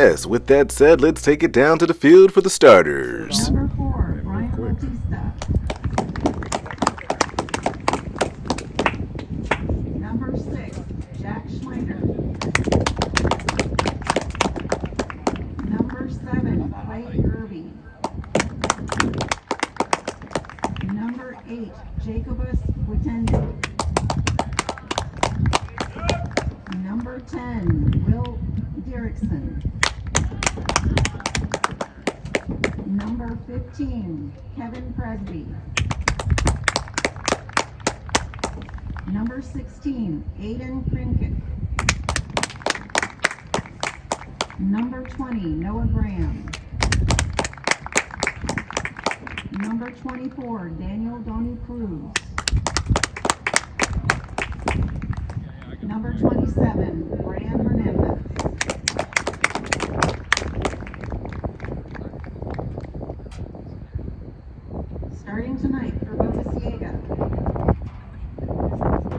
Yes, with that said, let's take it down to the field for the starters. Number 4, Brian Bautista. Number 6, Jack Schneider. Number 7, Clay Irby. Number 8, Jacobus Witende. Number 10, Will Derrickson. Number 15, Kevin Presby. Number 16, Aiden Krinkick. Number 20, Noah Graham. Number 24, Daniel Donnie Cruz. Number 27, Brian Hernandez. Starting tonight for Boca Ciega.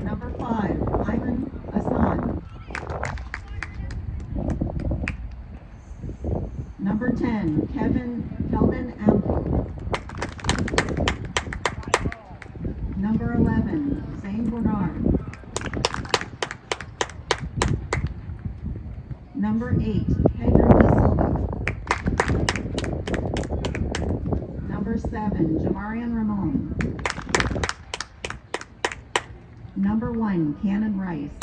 Number 5, Ivan Hassan. Number 10, Kelvin Ample. Number 11, Zane Bernard. Number 8, Pedro Da Silva. Number 7, Jamarian Ramon. Number 1, Cannon Rice.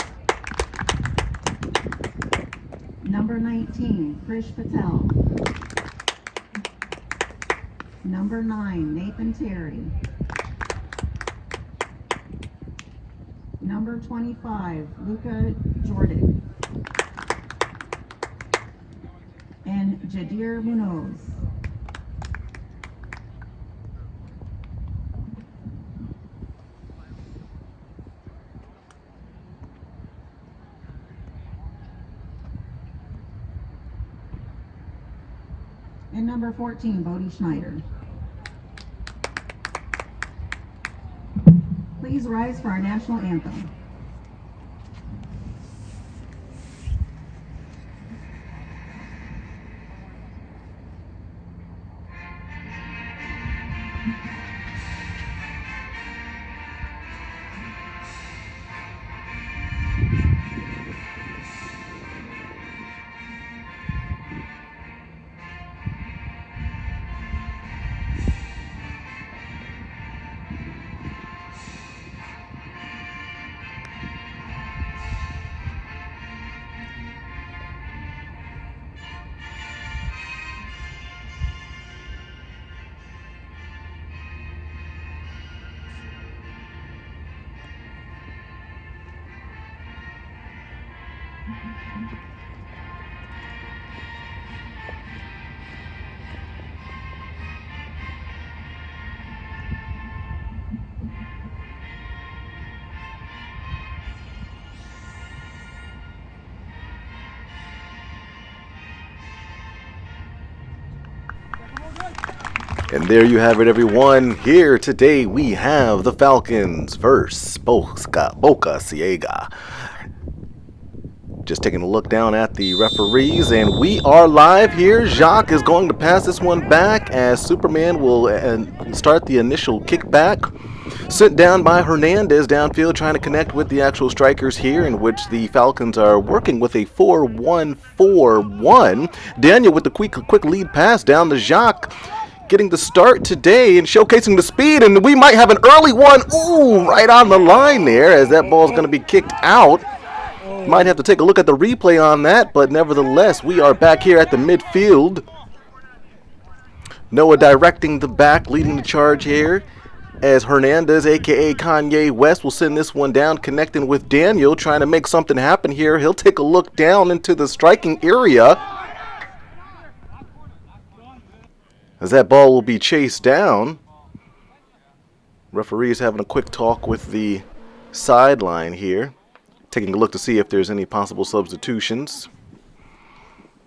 Number 19, Krish Patel. Number 9, Nathan Terry. Number 25, Luca Jordan. And Jadir Munoz. And number 14, Bodie Schneider. Please rise for our national anthem. And there you have it, everyone. Here today we have the Falcons versus Boca Ciega. Just taking a look down at the referees, and we are live here. Jacques is going to pass this one back as Superman will start the initial kickback. Sent down by Hernandez downfield, trying to connect with the actual strikers here, in which the Falcons are working with a 4-1-4-1. Daniel with the quick lead pass down to Jacques, getting the start today and showcasing the speed, and we might have an early one. Ooh, right on the line there, as that ball is going to be kicked out. Might have to take a look at the replay on that, but nevertheless, we are back here at the midfield. Noah directing the back, leading the charge here, as Hernandez, a.k.a. Kanye West, will send this one down, connecting with Daniel, trying to make something happen here. He'll take a look down into the striking area, as that ball will be chased down. Referee is having a quick talk with the sideline here, taking a look to see if there's any possible substitutions.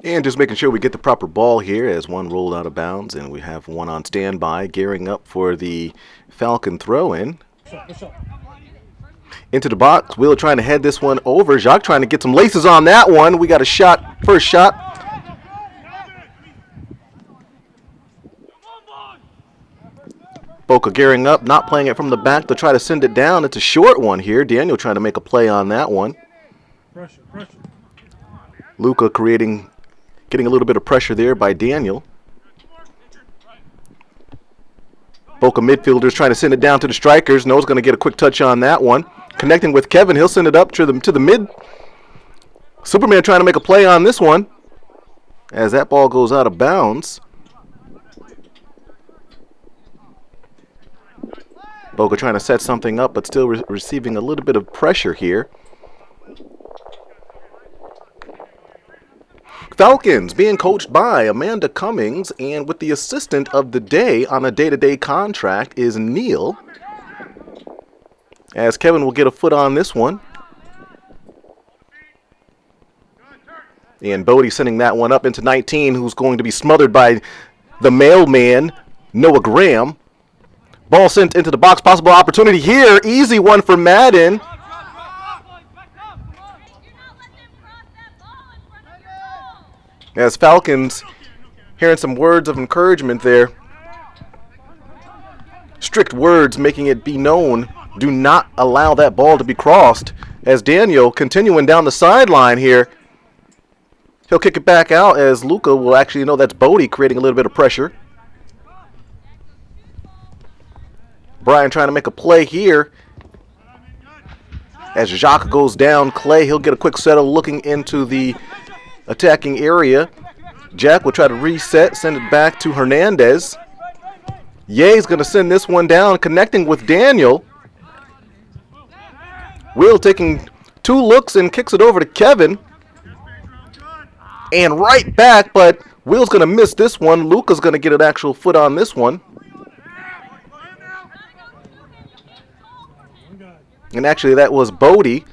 And just making sure we get the proper ball here, as one rolled out of bounds, and we have one on standby, gearing up for the Falcon throw-in. Into the box, Wheeler trying to head this one over. Jacques trying to get some laces on that one. We got a shot, first shot. Boca gearing up, not playing it from the back to try to send it down. It's a short one here. Daniel trying to make a play on that one. Pressure. Luca getting a little bit of pressure there by Daniel. Boca midfielders trying to send it down to the strikers. Noah's going to get a quick touch on that one. Connecting with Kevin, he'll send it up to the mid. Superman trying to make a play on this one as that ball goes out of bounds. Boca trying to set something up, but still receiving a little bit of pressure here. Falcons being coached by Amanda Cummings, and with the assistant of the day on a day-to-day contract is Neil. As Kevin will get a foot on this one. And Bodie sending that one up into 19, who's going to be smothered by the mailman, Noah Graham. Ball sent into the box, possible opportunity here. Easy one for Madden. As Falcons hearing some words of encouragement there. Strict words making it be known. Do not allow that ball to be crossed. As Daniel continuing down the sideline here. He'll kick it back out as Luca will actually know that's Bodie creating a little bit of pressure. Brian trying to make a play here. As Jacques goes down, Clay, he'll get a quick settle looking into the attacking area. Jack will try to reset, send it back to Hernandez. Ye's going to send this one down, connecting with Daniel. Will taking 2 looks and kicks it over to Kevin. And right back, but Will's going to miss this one. Luca's going to get an actual foot on this one. And actually, that was Bodie.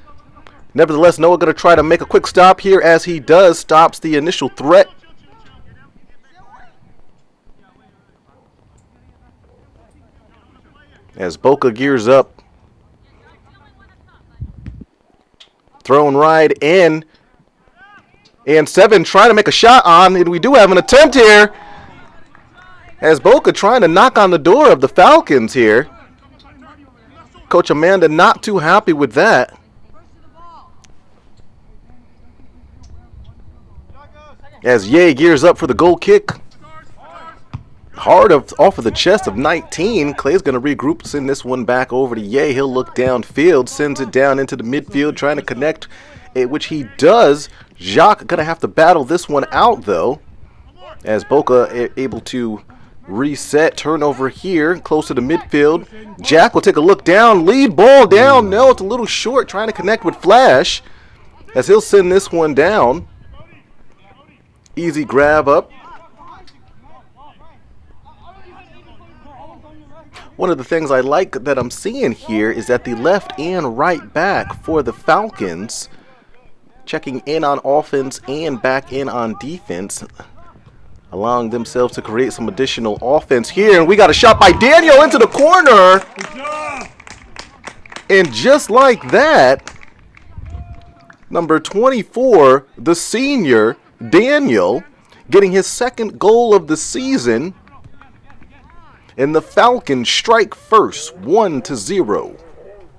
Nevertheless, Noah going to try to make a quick stop here. As he does, stops the initial threat. As Boca gears up. Thrown right in. And 7 trying to make a shot on. And we do have an attempt here. As Boca trying to knock on the door of the Falcons here. Coach Amanda not too happy with that. As Ye gears up for the goal kick. Hard off of the chest of 19. Clay's going to regroup, send this one back over to Ye. He'll look downfield, sends it down into the midfield, trying to connect, which he does. Jacques going to have to battle this one out, though. As Boca able to reset, turnover here, close to the midfield. Jack will take a look down, lead ball down. No, it's a little short, trying to connect with Flash. As he'll send this one down. Easy grab up. One of the things I like that I'm seeing here is that the left and right back for the Falcons checking in on offense and back in on defense, allowing themselves to create some additional offense here. And we got a shot by Daniel into the corner. And just like that, number 24, the senior, Daniel, getting his 2nd goal of the season. And the Falcons strike first, 1-0.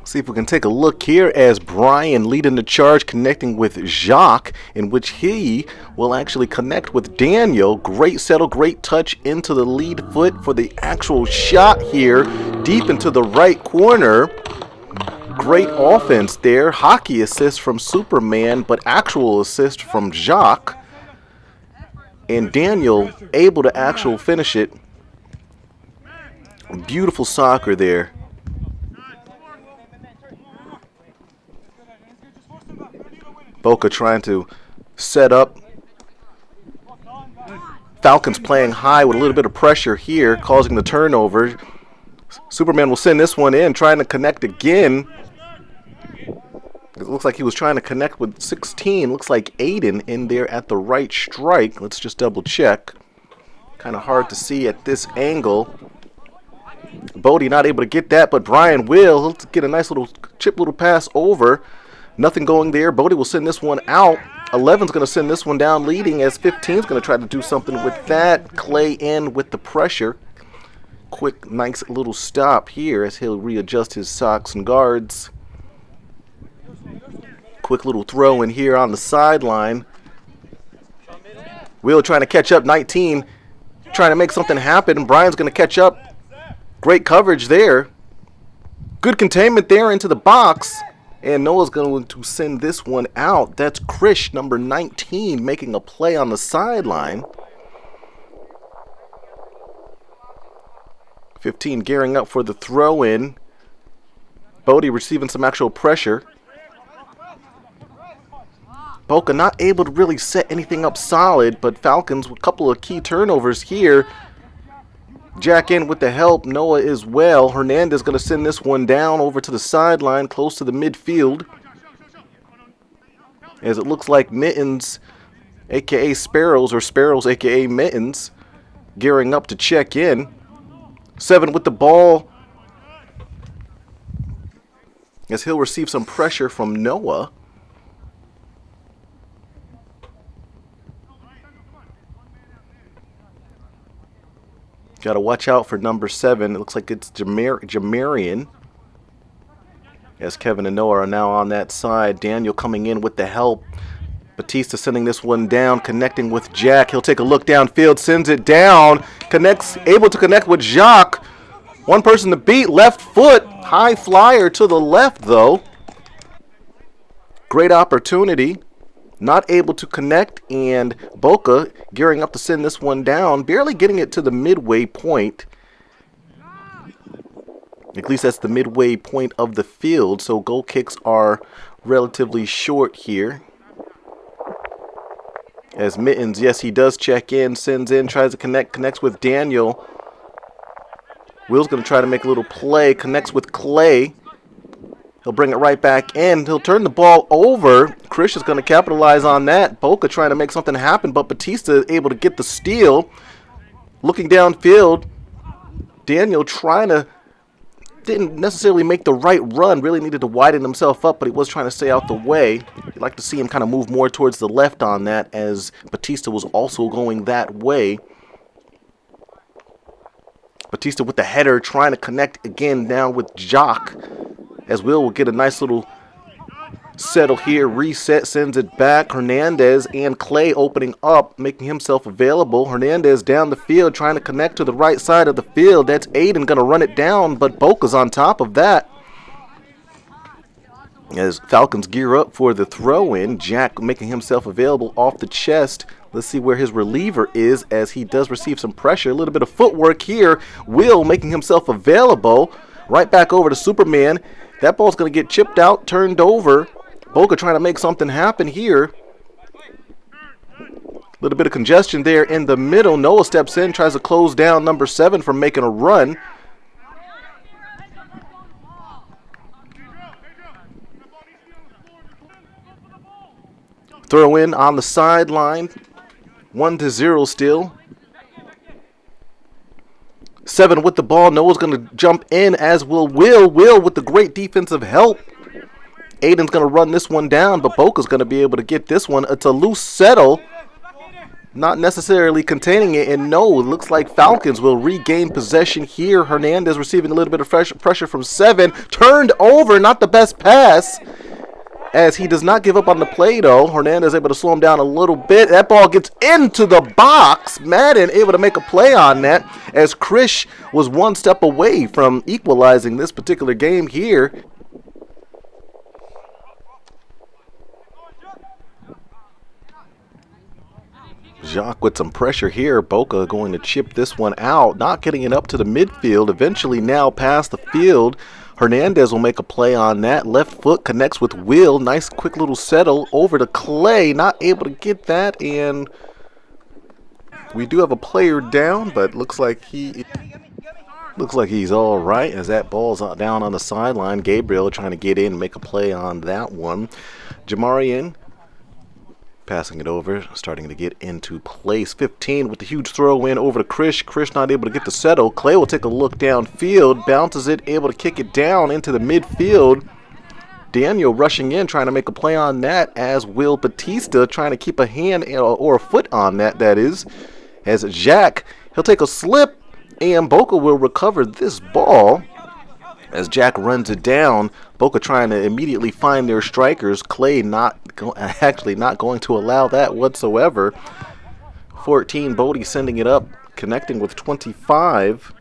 See if we can take a look here as Brian leading the charge, connecting with Jacques, in which he will actually connect with Daniel. Great settle, great touch into the lead foot for the actual shot here, deep into the right corner. Great offense there. Hockey assist from Superman, but actual assist from Jacques. And Daniel able to actually finish it. Beautiful soccer there. Boca trying to set up. Falcons playing high with a little bit of pressure here, causing the turnover. Superman will send this one in, trying to connect again. It looks like he was trying to connect with 16. Looks like Aiden in there at the right strike. Let's just double check. Kind of hard to see at this angle. Bodie not able to get that, but Brian will. He'll get a nice little chip little pass over. Nothing going there. Bodie will send this one out. 11's going to send this one down leading as 15's going to try to do something with that. Clay in with the pressure. quick, nice little stop here as he'll readjust his socks and guards. Quick little throw in here on the sideline. Will trying to catch up, 19, trying to make something happen. Brian's going to catch up. Great coverage there. Good containment there into the box. And Noah's going to send this one out. That's Krish, number 19, making a play on the sideline. 15 gearing up for the throw-in. Bodie receiving some actual pressure. Boca not able to really set anything up solid, but Falcons with a couple of key turnovers here. Jack in with the help, Noah as well. Hernandez going to send this one down over to the sideline, close to the midfield. As it looks like Mittens, a.k.a. Sparrows, or Sparrows, a.k.a. Mittens, gearing up to check in. 7 with the ball. As he'll receive some pressure from Noah. Got to watch out for number 7. It looks like it's Jamarian. As Kevin and Noah are now on that side. Daniel coming in with the help. Batista sending this one down, connecting with Jack. He'll take a look downfield, sends it down. Connects, able to connect with Jacques. One person to beat, left foot. High flyer to the left, though. Great opportunity. Not able to connect, and Boca gearing up to send this one down, barely getting it to the midway point. At least that's the midway point of the field, so goal kicks are relatively short here. As Mittens, yes, he does check in, sends in, tries to connect, connects with Daniel. Will's going to try to make a little play, connects with Clay. He'll bring it right back in. He'll turn the ball over. Krish is going to capitalize on that. Boca trying to make something happen, but Batista able to get the steal. Looking downfield. Daniel trying to, didn't necessarily make the right run. Really needed to widen himself up, but he was trying to stay out the way. You'd like to see him kind of move more towards the left on that, as Batista was also going that way. Batista with the header, trying to connect again down with Jacques. As Will get a nice little settle here, reset, sends it back. Hernandez and Clay opening up, making himself available. Hernandez down the field, trying to connect to the right side of the field. That's Aiden going to run it down, but Boca's on top of that. As Falcons gear up for the throw-in, Jack making himself available off the chest. Let's see where his reliever is, as he does receive some pressure. A little bit of footwork here. Will making himself available. Right back over to Superman. That ball's going to get chipped out, turned over. Boca trying to make something happen here. A little bit of congestion there in the middle. Noah steps in, tries to close down number 7 from making a run. Throw in on the sideline. 1-0 still. 7 with the ball. Noah's going to jump in, as will Will. Will with the great defensive help. Aiden's going to run this one down, but Boca's going to be able to get this one. It's a loose settle. Not necessarily containing it, and no, it looks like Falcons will regain possession here. Hernandez receiving a little bit of pressure from 7. Turned over, not the best pass, as he does not give up on the play, though. Hernandez able to slow him down a little bit. That ball gets into the box. Madden able to make a play on that, as Krish was one step away from equalizing this particular game here. Jacques with some pressure here. Boca going to chip this one out, not getting it up to the midfield. Eventually now past the field. Hernandez will make a play on that. Left foot connects with Will. Nice quick little settle over to Clay. Not able to get that, and we do have a player down, but looks like he's all right, as that ball's down on the sideline. Gabriel trying to get in and make a play on that one. Jamarian passing it over, starting to get into place. 15 with the huge throw in over to Krish. Krish not able to get the settle. Clay will take a look downfield, bounces it, able to kick it down into the midfield. Daniel rushing in, trying to make a play on that, as will Batista trying to keep a hand or a foot on that, that is. As Jack, he'll take a slip, And Boca will recover this ball as Jack runs it down. Boca trying to immediately find their strikers. Clay actually not going to allow that whatsoever. 14, Bodie sending it up, connecting with 25.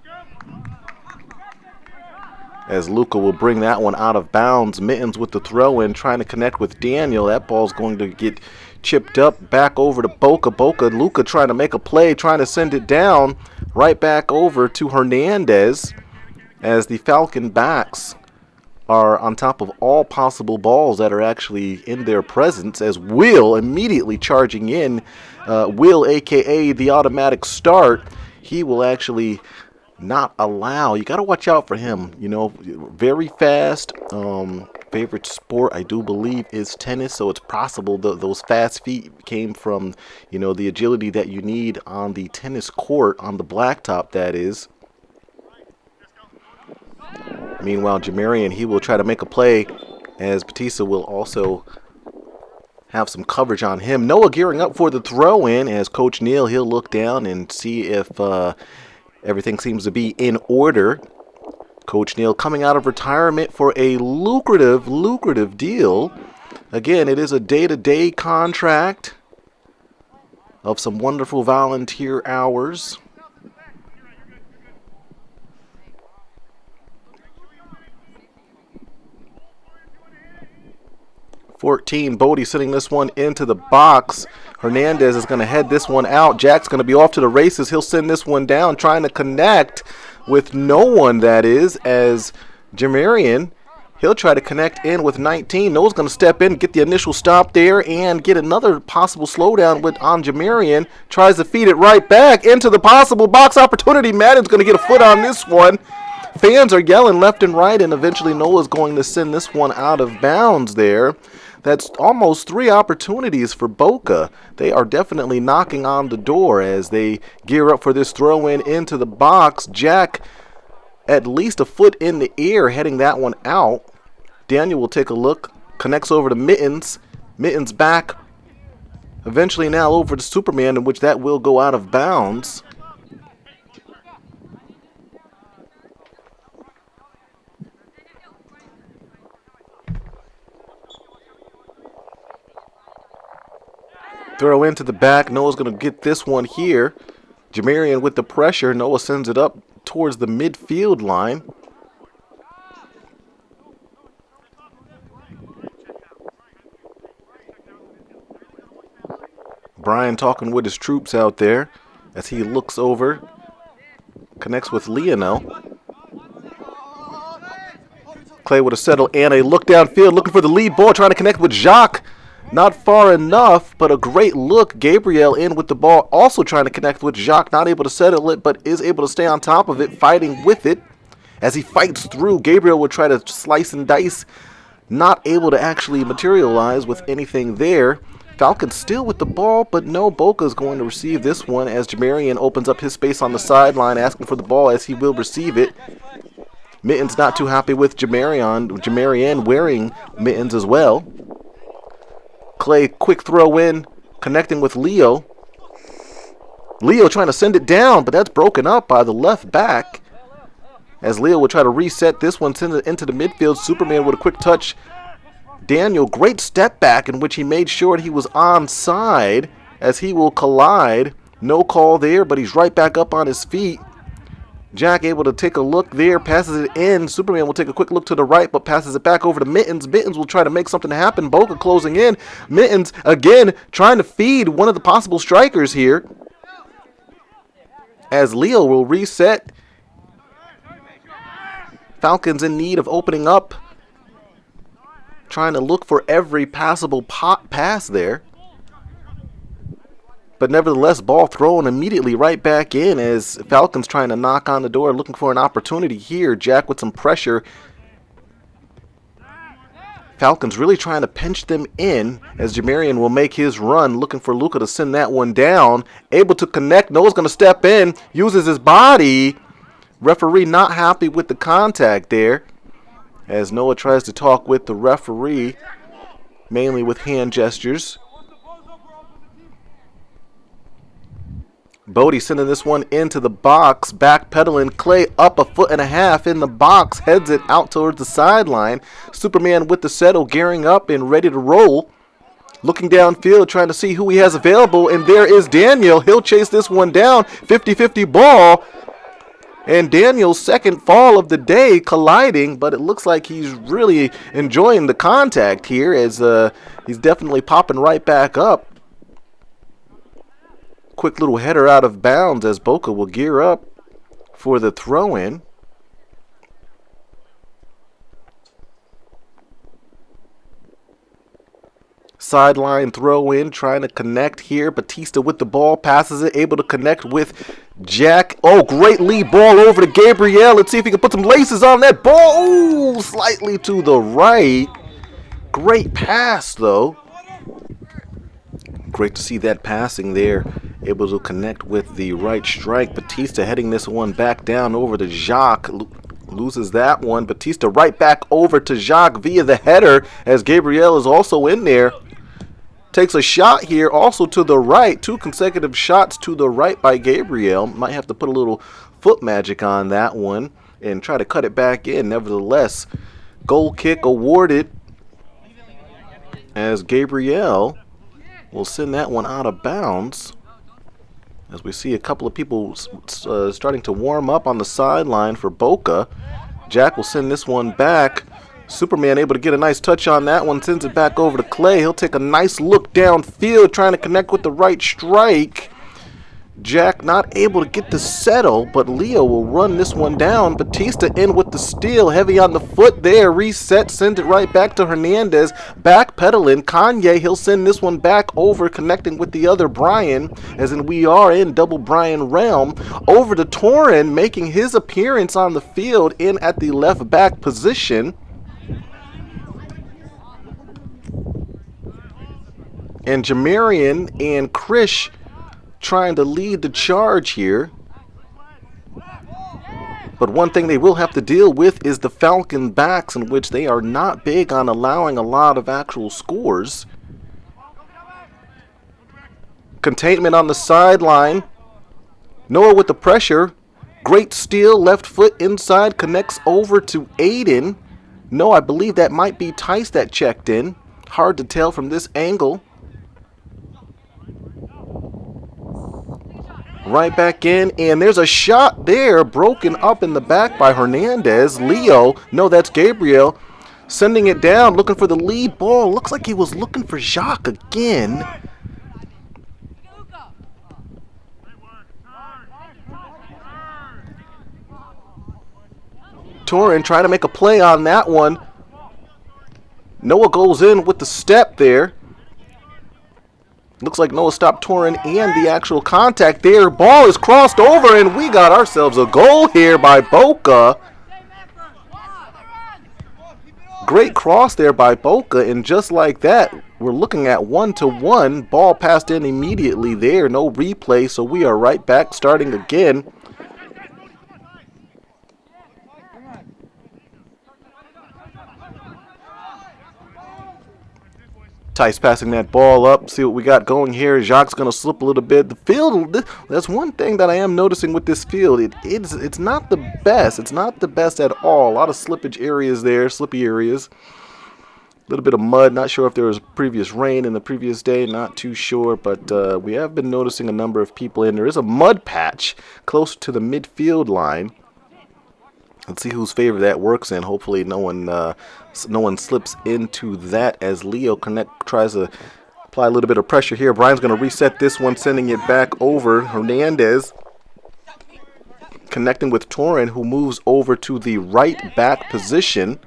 As Luca will bring that one out of bounds. Mittens with the throw in, trying to connect with Daniel. That ball's going to get chipped up back over to Boca. Luca trying to make a play, trying to send it down right back over to Hernandez, as the Falcon backs are on top of all possible balls that are actually in their presence, as Will immediately charging in. Will, a.k.a. the automatic start, he will actually not allow. You got to watch out for him. You know, very fast. Favorite sport, I do believe, is tennis, so it's possible those fast feet came from, you know, the agility that you need on the tennis court, on the blacktop, that is. Meanwhile, Jamarian, he will try to make a play, as Batista will also have some coverage on him. Noah gearing up for the throw-in, as Coach Neal, he'll look down and see if everything seems to be in order. Coach Neal coming out of retirement for a lucrative deal. Again, it is a day-to-day contract of some wonderful volunteer hours. Bodie sending this one into the box. Hernandez is going to head this one out. Jack's going to be off to the races. He'll send this one down, trying to connect with no one, that is, as Jamarian, he'll try to connect in with 19. Noah's going to step in, get the initial stop there, and get another possible slowdown on Jamarian. Tries to feed it right back into the possible box opportunity. Madden's going to get a foot on this one. Fans are yelling left and right, and eventually Noah's going to send this one out of bounds there. That's almost 3 opportunities for Boca. They are definitely knocking on the door as they gear up for this throw-in into the box. Jack at least a foot in the air, heading that one out. Daniel will take a look, connects over to Mittens. Mittens back, eventually now over to Superman, in which that will go out of bounds. Throw into the back. Noah's going to get this one here. Jamarian with the pressure. Noah sends it up towards the midfield line. Brian talking with his troops out there as he looks over. Connects with Lionel. Clay with a settle and a look downfield, looking for the lead ball, trying to connect with Jacques. Not far enough, but a great look. Gabriel in with the ball, also trying to connect with Jacques. Not able to settle it, but is able to stay on top of it, fighting with it. As he fights through, Gabriel will try to slice and dice. Not able to actually materialize with anything there. Falcons still with the ball, but no, Boca is going to receive this one as Jamarian opens up his space on the sideline, asking for the ball as he will receive it. Mittens not too happy with Jamarian wearing mittens as well. Clay, quick throw in, connecting with Leo. Leo trying to send it down, but that's broken up by the left back. As Leo will try to reset this one, send it into the midfield. Superman with a quick touch. Daniel, great step back in which he made sure he was onside as he will collide. No call there, but he's right back up on his feet. Jack able to take a look there, passes it in. Superman will take a quick look to the right, but passes it back over to Mittens. Mittens will try to make something happen. Boca closing in. Mittens, again, trying to feed one of the possible strikers here. As Leo will reset. Falcons in need of opening up. Trying to look for every passable pass there. But nevertheless, ball thrown immediately right back in as Falcons trying to knock on the door, looking for an opportunity here. Jack with some pressure. Falcons really trying to pinch them in as Jamarian will make his run, looking for Luca to send that one down. Able to connect. Noah's going to step in, uses his body. Referee not happy with the contact there as Noah tries to talk with the referee, mainly with hand gestures. Bodie sending this one into the box, backpedaling. Clay up 1.5 feet in the box, heads it out towards the sideline. Superman with the settle, gearing up and ready to roll. Looking downfield, trying to see who he has available, and there is Daniel. He'll chase this one down, 50-50 ball. And Daniel's second fall of the day, colliding, but it looks like he's really enjoying the contact here as he's definitely popping right back up. Quick little header out of bounds as Boca will gear up for the throw-in. Sideline throw-in, trying to connect here. Batista with the ball, passes it, able to connect with Jack. Oh, great lead ball over to Gabriel. Let's see if he can put some laces on that ball. Ooh, slightly to the right. Great pass, though. Great to see that passing there. Able to connect with the right strike. Batista heading this one back down over to Jacques. Loses that one. Batista right back over to Jacques via the header as Gabriel is also in there. Takes a shot here also to the right. 2 consecutive shots to the right by Gabriel. Might have to put a little foot magic on that one and try to cut it back in. Nevertheless, goal kick awarded as Gabriel will send that one out of bounds. As we see a couple of people starting to warm up on the sideline for Boca. Jack will send this one back. Superman able to get a nice touch on that one. Sends it back over to Clay. He'll take a nice look downfield trying to connect with the right strike. Jack not able to get the settle, but Leo will run this one down. Batista in with the steal, heavy on the foot there. Reset, sends it right back to Hernandez. Backpedaling, Kanye, he'll send this one back over, connecting with the other Brian, as in we are in double Brian realm. Over to Torin, making his appearance on the field in at the left back position. And Jamarian and Krish trying to lead the charge here. But one thing they will have to deal with is the Falcon backs, in which they are not big on allowing a lot of actual scores. Containment on the sideline. Noah with the pressure. Great steal, left foot inside, connects over to Aiden. No, I believe that might be Tice that checked in. Hard to tell from this angle. Right back in, and there's a shot there, broken up in the back by Hernandez. Leo, no, that's Gabriel, sending it down, looking for the lead ball. Looks like he was looking for Jacques again. Torin trying to make a play on that one. Noah goes in with the step there. Looks like Noah stopped Torin and the actual contact there. Ball is crossed over, and we got ourselves a goal here by Boca. Great cross there by Boca, and just like that, we're looking at 1-1. Ball passed in immediately there. No replay, so we are right back starting again. Tice passing that ball up. See what we got going here. Jacques going to slip a little bit. The field, that's one thing that I am noticing with this field. It's not the best. It's not the best at all. A lot of slippage areas there, slippy areas. A little bit of mud. Not sure if there was previous rain in the previous day. Not too sure, but we have been noticing a number of people in. There is a mud patch close to the midfield line. Let's see whose favor that works in. Hopefully no one slips into that as Leo tries to apply a little bit of pressure here. Brian's going to reset this one, sending it back over. Hernandez connecting with Torin, who moves over to the right back position.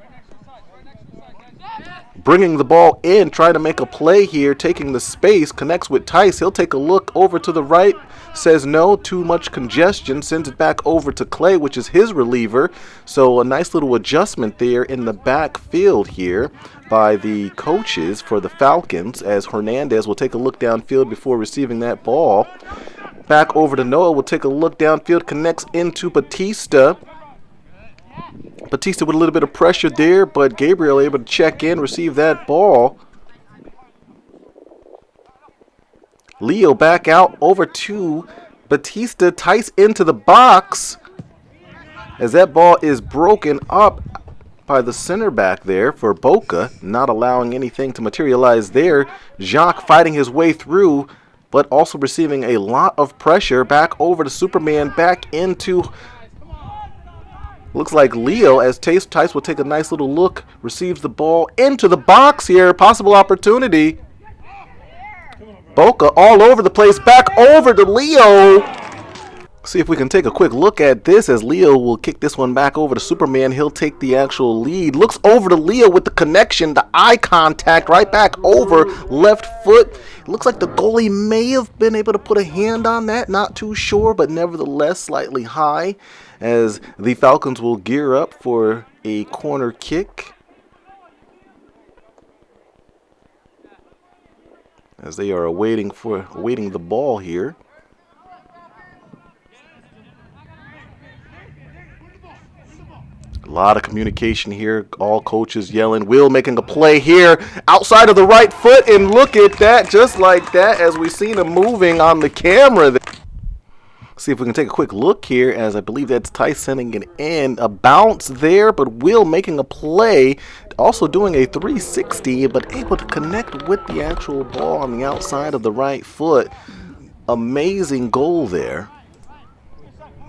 Bringing the ball in, trying to make a play here, taking the space, connects with Tice. He'll take a look over to the right, says no, too much congestion, sends it back over to Clay, which is his reliever. So a nice little adjustment there in the backfield here by the coaches for the Falcons, as Hernandez will take a look downfield before receiving that ball. Back over to Noah, will take a look downfield, connects into Batista. Batista with a little bit of pressure there, but Gabriel able to check in, receive that ball. Leo back out over to Batista, Tice into the box as that ball is broken up by the center back there for Boca, not allowing anything to materialize there. Jacques fighting his way through, but also receiving a lot of pressure. Back over to Superman, back into, looks like Leo, as Tice will take a nice little look, receives the ball into the box here. Possible opportunity. Boca all over the place, back over to Leo. See if we can take a quick look at this as Leo will kick this one back over to Superman. He'll take the actual lead. Looks over to Leo with the connection, the eye contact, right back over, left foot. Looks like the goalie may have been able to put a hand on that. Not too sure, but nevertheless slightly high as the Falcons will gear up for a corner kick. As they are awaiting the ball here. A lot of communication here. All coaches yelling. Will making a play here outside of the right foot. And look at that. Just like that as we seen him moving on the camera there. See if we can take a quick look here as I believe that's Tice sending it in. A bounce there, but Will making a play. Also doing a 360, but able to connect with the actual ball on the outside of the right foot. Amazing goal there.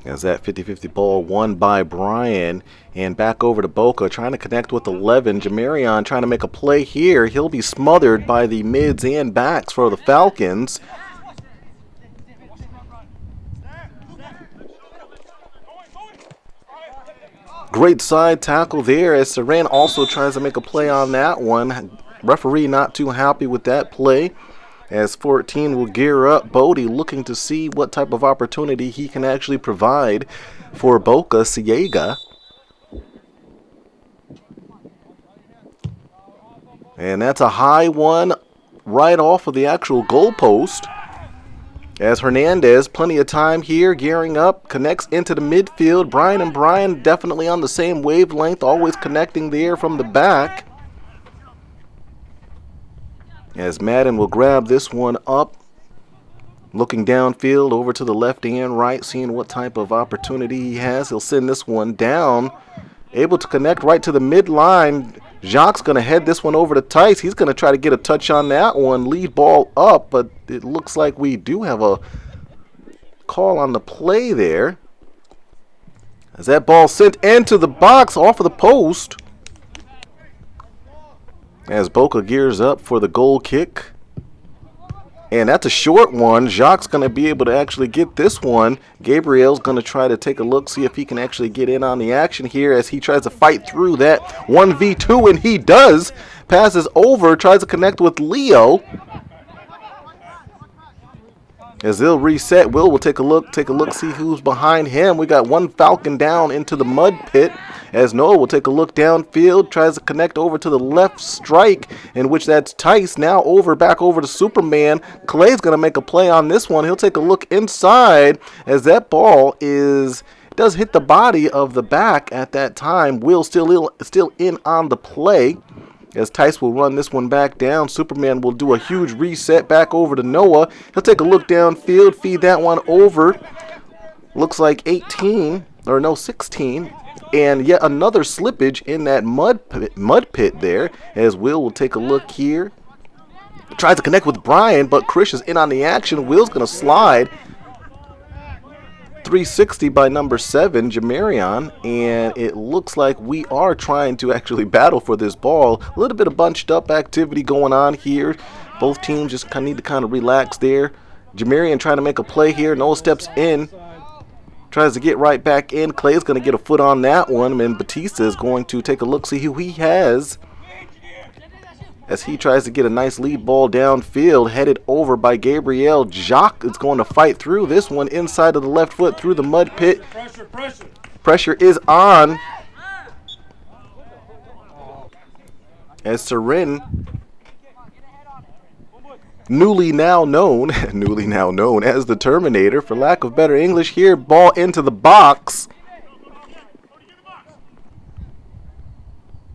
As that 50-50 ball won by Brian. And back over to Boca, trying to connect with 11. Jamarion trying to make a play here. He'll be smothered by the mids and backs for the Falcons. Great side tackle there as Saran also tries to make a play on that one. Referee not too happy with that play. As 14 will gear up, Bodie looking to see what type of opportunity he can actually provide for Boca Ciega. And that's a high one right off of the actual goalpost. As Hernandez, plenty of time here, gearing up, connects into the midfield. Brian and Brian definitely on the same wavelength, always connecting there from the back. As Madden will grab this one up, looking downfield over to the left and right, seeing what type of opportunity he has. He'll send this one down, able to connect right to the midline. Jacques going to head this one over to Tice. He's going to try to get a touch on that one, lead ball up, but it looks like we do have a call on the play there. As that ball sent into the box off of the post. As Boca gears up for the goal kick. And that's a short one. Jacques going to be able to actually get this one. Gabriel's going to try to take a look, see if he can actually get in on the action here as he tries to fight through that 1v2, and he does. Passes over, tries to connect with Leo. As they'll reset, will take a look, see who's behind him. We got one Falcon down into the mud pit. As Noah will take a look downfield, tries to connect over to the left strike, in which that's Tice. Now back over to Superman. Clay's going to make a play on this one. He'll take a look inside as that ball does hit the body of the back at that time. Will still in on the play. As Tice will run this one back down, Superman will do a huge reset back over to Noah. He'll take a look downfield, feed that one over. Looks like 16. And yet another slippage in that mud pit there. As Will take a look here. Tries to connect with Brian, but Krish is in on the action. Will's going to slide. 360 by number 7, Jamarion, and it looks like we are trying to actually battle for this ball. A little bit of bunched up activity going on here. Both teams just need to kind of relax there. Jamarion trying to make a play here. Noah steps in, tries to get right back in. Clay's going to get a foot on that one, and Batista is going to take a look, see who he has, as he tries to get a nice lead ball downfield, headed over by Gabriel. Jacques is going to fight through this one inside of the left foot through the mud pit. Pressure is on. As Sarin, newly now known as the Terminator, for lack of better English here, ball into the box.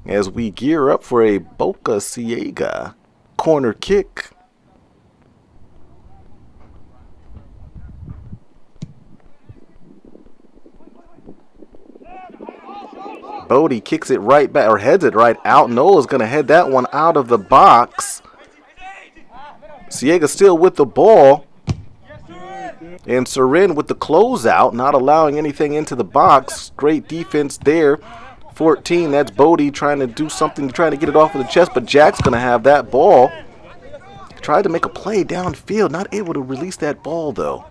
As we gear up for a Boca Ciega corner kick. Bodie kicks it right back, or heads it right out. Noah's going to head that one out of the box. Ciega still with the ball. And Surin with the closeout, not allowing anything into the box. Great defense there. 14, that's Bodie trying to do something, trying to get it off of the chest, but Jack's going to have that ball. Tried to make a play downfield, not able to release that ball, though.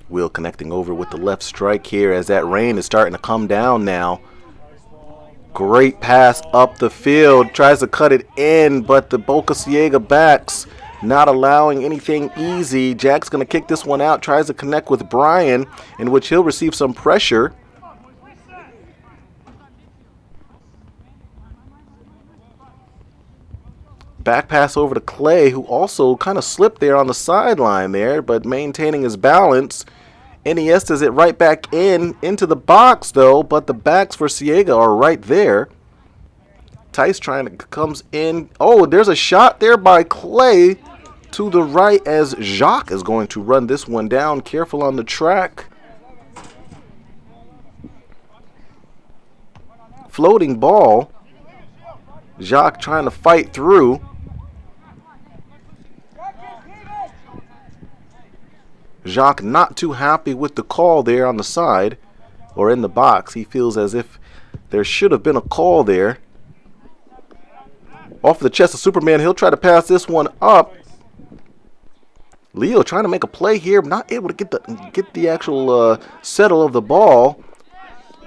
Will connecting over with the left strike here as that rain is starting to come down now. Great pass up the field. Tries to cut it in, but the Boca Ciega backs not allowing anything easy. Jack's going to kick this one out. Tries to connect with Brian, in which he'll receive some pressure. Back pass over to Clay, who also kind of slipped there on the sideline there, but maintaining his balance. Iniesta's it right back into the box, though, but the backs for Ciega are right there. Tice comes in. Oh, there's a shot there by Clay to the right as Jacques is going to run this one down. Careful on the track. Floating ball. Jacques trying to fight through. Jacques not too happy with the call there on the side or in the box. He feels as if there should have been a call there. Off the chest of Superman, he'll try to pass this one up. Leo trying to make a play here, not able to get the actual settle of the ball.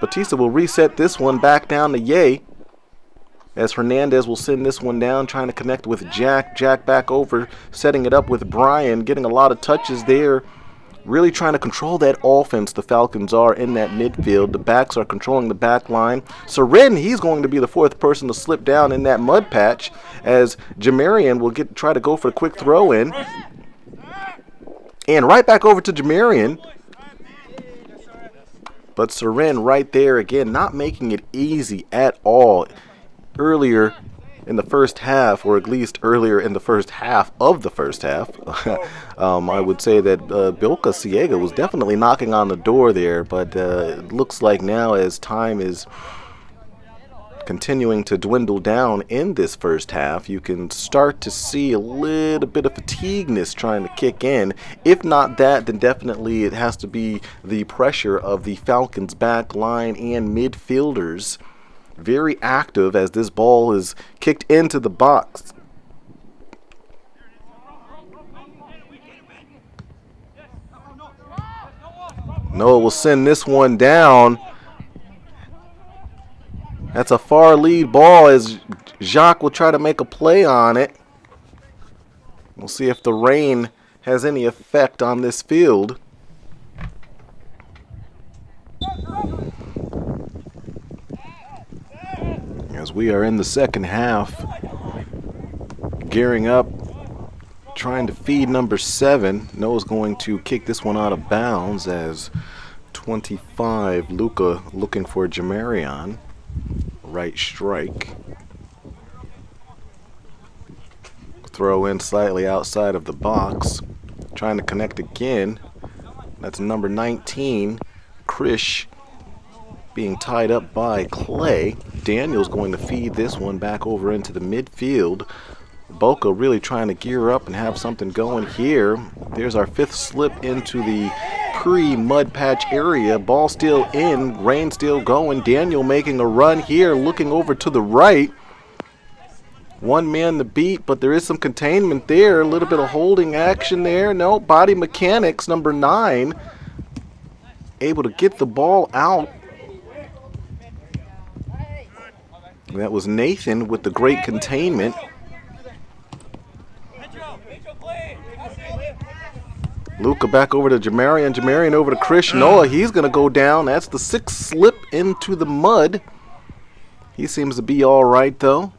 Batista will reset this one back down to Ye. As Hernandez will send this one down, trying to connect with Jack. Jack back over, setting it up with Brian, getting a lot of touches there. Really trying to control that offense, the Falcons are in that midfield. The backs are controlling the back line. Surin, he's going to be the fourth person to slip down in that mud patch as Jamarian will try to go for a quick throw in. And right back over to Jamarian. But Surin right there again, not making it easy at all. Earlier in the first half, or at least earlier in the first half of the first half, I would say that Boca Ciega was definitely knocking on the door there, but it looks like now as time is continuing to dwindle down in this first half, you can start to see a little bit of fatigueness trying to kick in. If not that, then definitely it has to be the pressure of the Falcons back line and midfielders. Very active as this ball is kicked into the box. Noah will send this one down. That's a far lead ball as Jacques will try to make a play on it. We'll see if the rain has any effect on this field. As we are in the second half, gearing up, trying to feed number 7. Noah's going to kick this one out of bounds as 25, Luca looking for Jamarian. Right strike. Throw in slightly outside of the box. Trying to connect again. That's number 19, Krish, being tied up by Clay. Daniel's going to feed this one back over into the midfield. Boca really trying to gear up and have something going here. There's our 5th slip into the pre-mud patch area. Ball still in, rain still going. Daniel making a run here, looking over to the right. One man to beat, but there is some containment there. A little bit of holding action there. No, body mechanics, number 9. Able to get the ball out. That was Nathan with the great containment. Luca back over to Jamarian. Jamarian over to Krish. Noah, he's going to go down. That's the 6th slip into the mud. He seems to be all right, though.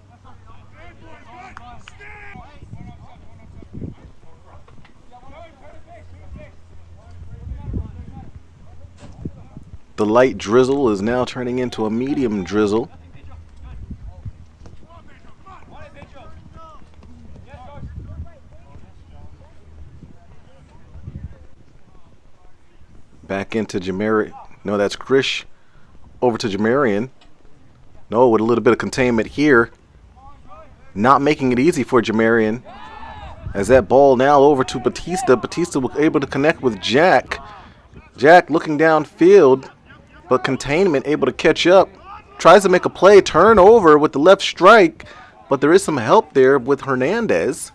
The light drizzle is now turning into a medium drizzle. Back into Jamari. No, that's Krish. Over to Jamarian. No, with a little bit of containment here. Not making it easy for Jamarian. As that ball now over to Batista. Batista was able to connect with Jack. Jack looking downfield, but containment able to catch up. Tries to make a play, turnover with the left strike, but there is some help there with Hernandez.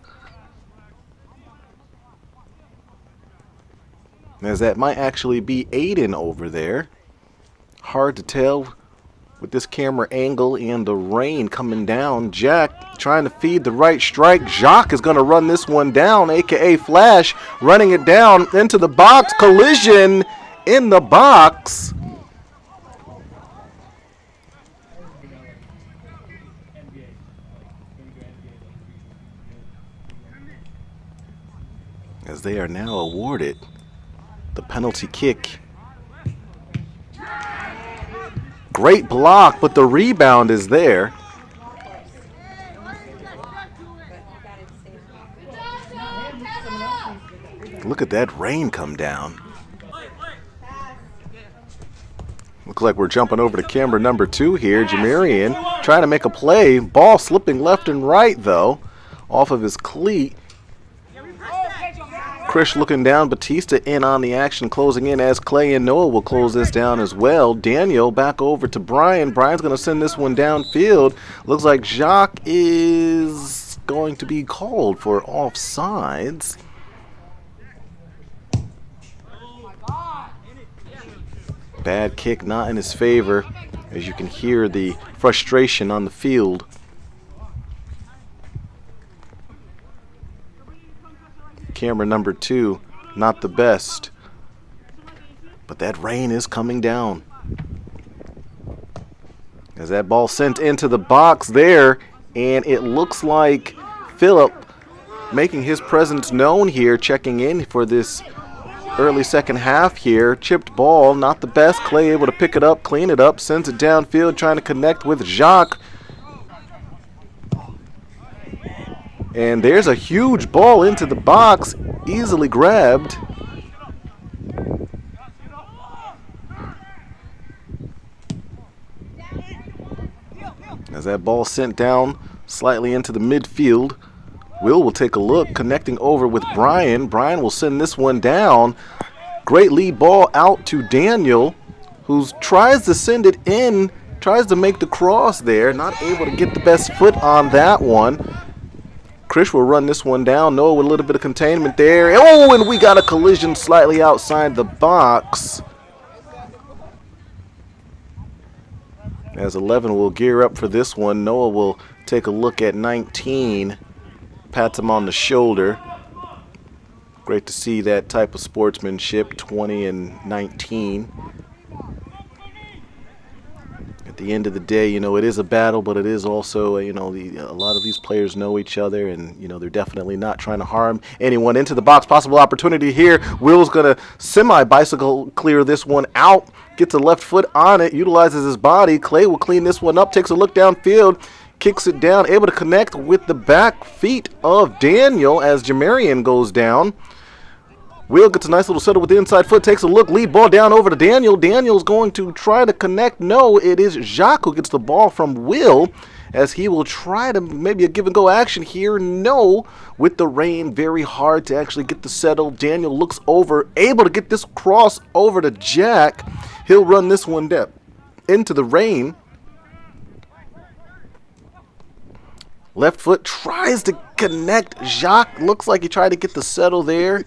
As that might actually be Aiden over there. Hard to tell with this camera angle and the rain coming down. Jack trying to feed the right strike. Jacques is going to run this one down, a.k.a. Flash, running it down into the box. Collision in the box. As they are now awarded the penalty kick. Great block, but the rebound is there. Look at that rain come down. Looks like we're jumping over to camera number 2 here. Jamarian trying to make a play. Ball slipping left and right, though, off of his cleat. Krish looking down. Batista in on the action, closing in as Clay and Noah will close this down as well. Daniel back over to Brian. Brian's going to send this one downfield. Looks like Jacques is going to be called for offsides. Bad kick, not in his favor, as you can hear the frustration on the field. Camera number 2, not the best, but that rain is coming down. As that ball sent into the box there, and it looks like Phillip making his presence known here, checking in for this early second half here. Chipped ball, not the best. Clay able to pick it up, clean it up, sends it downfield, trying to connect with Jacques. And there's a huge ball into the box, easily grabbed. As that ball sent down slightly into the midfield. Will take a look, connecting over with Brian. Brian will send this one down. Great lead ball out to Daniel, who tries to send it in, tries to make the cross there. Not able to get the best foot on that one. Krish will run this one down. Noah with a little bit of containment there. Oh, and we got a collision slightly outside the box. As 11 will gear up for this one. Noah will take a look at 19. Pats him on the shoulder. Great to see that type of sportsmanship, 20 and 19. At the end of the day, you know, it is a battle, but it is also, you know, a lot of these players know each other, and, you know, they're definitely not trying to harm anyone. Into the box, possible opportunity here. Will's going to semi-bicycle clear this one out. Gets a left foot on it, utilizes his body. Clay will clean this one up, takes a look downfield. Kicks it down, able to connect with the back feet of Daniel as Jamarian goes down. Will gets a nice little settle with the inside foot, takes a look, lead ball down over to Daniel. Daniel's going to try to connect. No, it is Jacques who gets the ball from Will, as he will try to maybe a give and go action here. No, with the rain, very hard to actually get the settle. Daniel looks over, able to get this cross over to Jack. He'll run this one down into the rain. Left foot tries to connect. Jacques looks like he tried to get the settle there.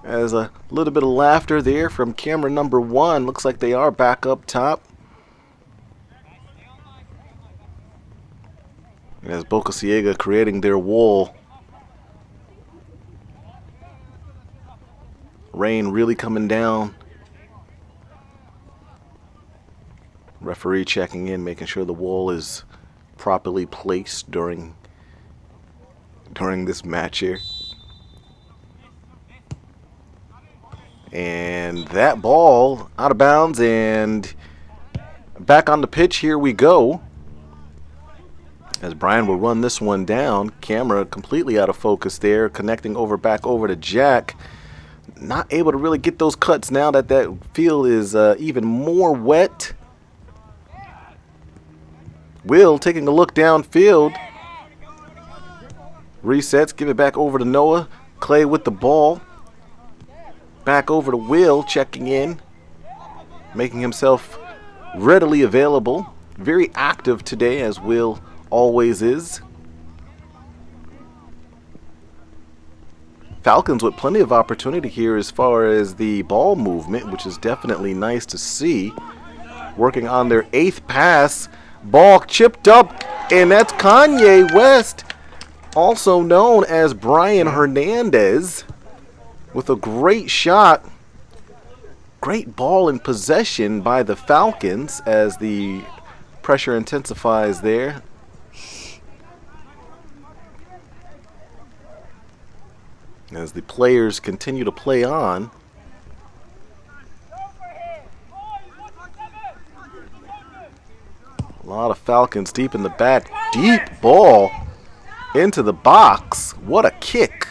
As a little bit of laughter there from camera number 1. Looks like they are back up top. As Boca Ciega creating their wall. Rain really coming down. Referee checking in, making sure the wall is properly placed during this match here. And that ball out of bounds and back on the pitch. Here we go. As Brian will run this one down. Camera completely out of focus there. Connecting back over to Jack. Not able to really get those cuts now that field is even more wet. Will taking a look downfield. Resets, give it back over to Noah. Clay with the ball. Back over to Will, checking in. Making himself readily available. Very active today, as Will always is. Falcons with plenty of opportunity here as far as the ball movement, which is definitely nice to see. Working on their 8th pass. Ball chipped up, and that's Kanye West, also known as Brian Hernandez, with a great shot. Great ball in possession by the Falcons as the pressure intensifies there. As the players continue to play on. A lot of Falcons deep in the back. Deep ball into the box. What a kick.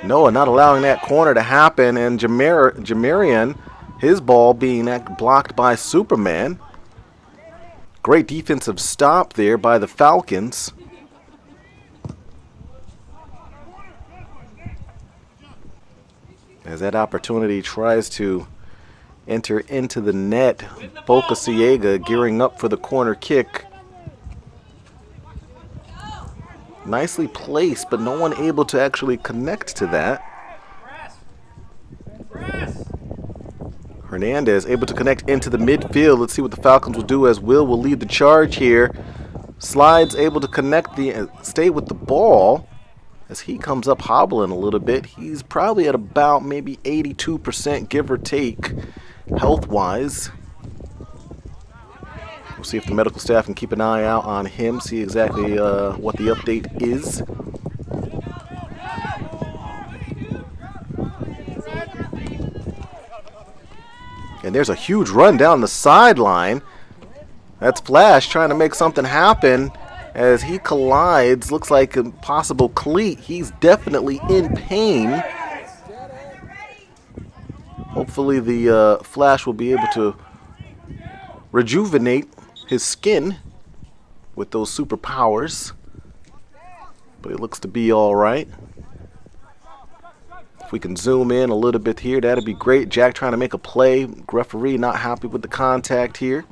Noah not allowing that corner to happen, and Jamarian, his ball being blocked by Superman. Great defensive stop there by the Falcons. As that opportunity tries to enter into the net, Boca Ciega gearing up for the corner kick. Nicely placed, but no one able to actually connect to that. Hernandez able to connect into the midfield. Let's see what the Falcons will do, as Will lead the charge here. Slides able to connect stay with the ball. As he comes up hobbling a little bit, he's probably at about maybe 82%, give or take, health-wise. We'll see if the medical staff can keep an eye out on him, see exactly what the update is. And there's a huge run down the sideline. That's Flash trying to make something happen. As he collides, looks like a possible cleat. He's definitely in pain. Hopefully the Flash will be able to rejuvenate his skin with those superpowers. But it looks to be all right. If we can zoom in a little bit here, that'd be great. Jack trying to make a play. Referee not happy with the contact here.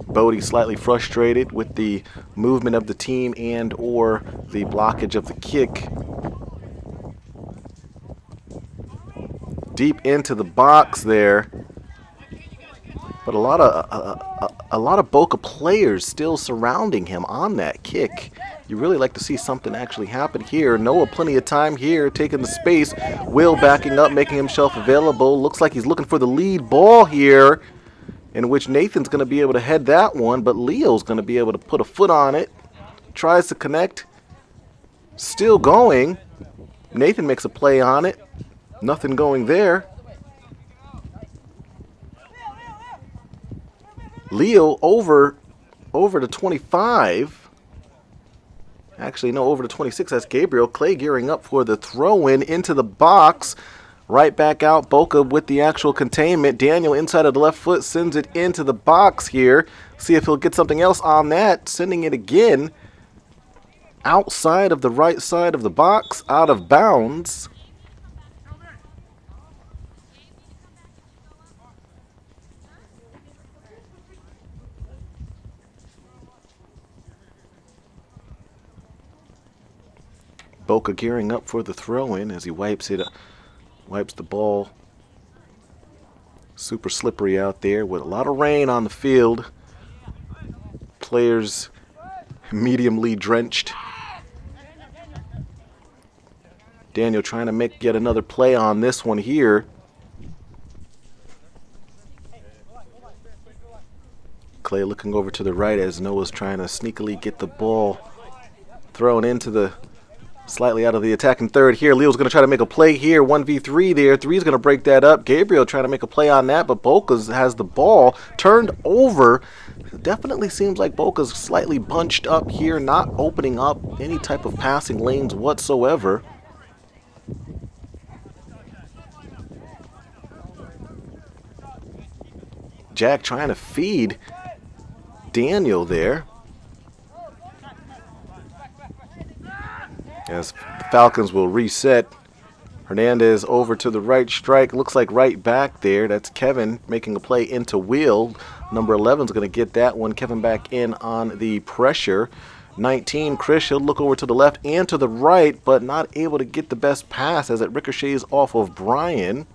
Bodie slightly frustrated with the movement of the team and or the blockage of the kick. Deep into the box there. But a lot of Boca players still surrounding him on that kick. You really like to see something actually happen here. Noah plenty of time here, taking the space. Will backing up, making himself available. Looks like he's looking for the lead ball here, in which Nathan's going to be able to head that one, but Leo's going to be able to put a foot on it. Tries to connect. Still going. Nathan makes a play on it. Nothing going there. Leo over to 25. Actually, no, over to 26. That's Gabriel. Clay gearing up for the throw-in into the box. Right back out, Boca with the actual containment. Daniel inside of the left foot sends it into the box here. See if he'll get something else on that. Sending it again outside of the right side of the box, out of bounds. Boca gearing up for the throw-in as he wipes the ball. Super slippery out there with a lot of rain on the field. Players mediumly drenched. Daniel trying to make yet another play on this one here. Clay looking over to the right as Noah's trying to sneakily get the ball thrown into the Slightly out of the attacking third here. Leo's going to try to make a play here. 1v3 there. 3's going to break that up. Gabriel trying to make a play on that, but Boca has the ball turned over. Definitely seems like Boca's slightly bunched up here, not opening up any type of passing lanes whatsoever. Jack trying to feed Daniel there. As the Falcons will reset. Hernandez over to the right strike. Looks like right back there. That's Kevin making a play into Will. Number 11 is going to get that one. Kevin back in on the pressure. 19, Chris, he'll look over to the left and to the right, but not able to get the best pass as it ricochets off of Brian.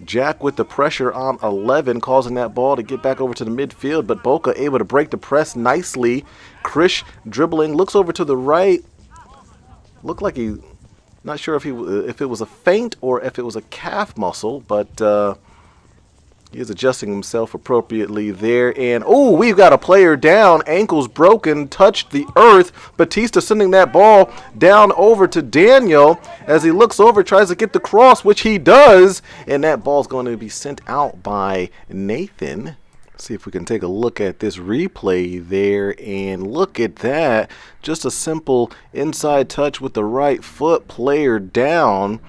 Jack with the pressure on 11, causing that ball to get back over to the midfield, but Boca able to break the press nicely. Krish dribbling, looks over to the right. Looked like he, not sure if it was a feint or if it was a calf muscle, but he is adjusting himself appropriately there. And, oh, we've got a player down. Ankles broken, touched the earth. Batista sending that ball down over to Daniel as he looks over, tries to get the cross, which he does. And that ball's going to be sent out by Nathan. See if we can take a look at this replay there. And look at that. Just a simple inside touch with the right foot, player down.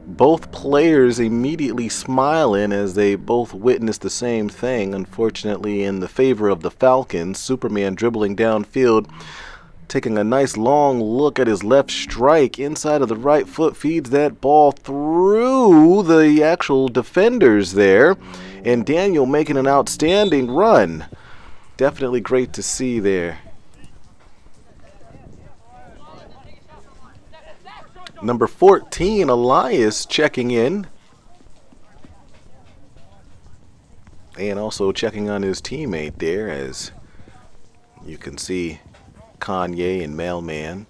Both players immediately smiling as they both witnessed the same thing. Unfortunately, in the favor of the Falcons, Superman dribbling downfield, taking a nice long look at his left strike inside of the right foot, feeds that ball through the actual defenders there. And Daniel making an outstanding run. Definitely great to see there. Number 14, Elias, checking in. And also checking on his teammate there, as you can see Kanye and Mailman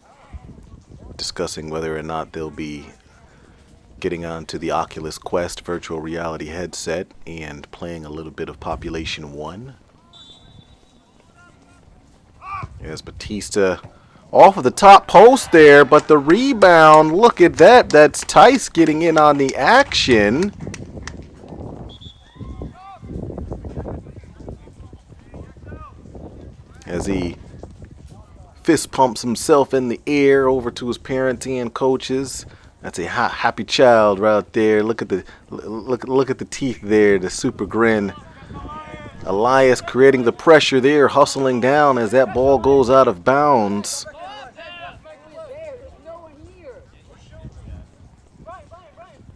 discussing whether or not they'll be getting onto the Oculus Quest virtual reality headset and playing a little bit of Population 1. There's Batista off of the top post there, but the rebound, look at that. That's Tice getting in on the action. As he fist pumps himself in the air over to his parents and coaches. That's a happy child right there. Look at the teeth there, the super grin. Elias creating the pressure there, hustling down as that ball goes out of bounds.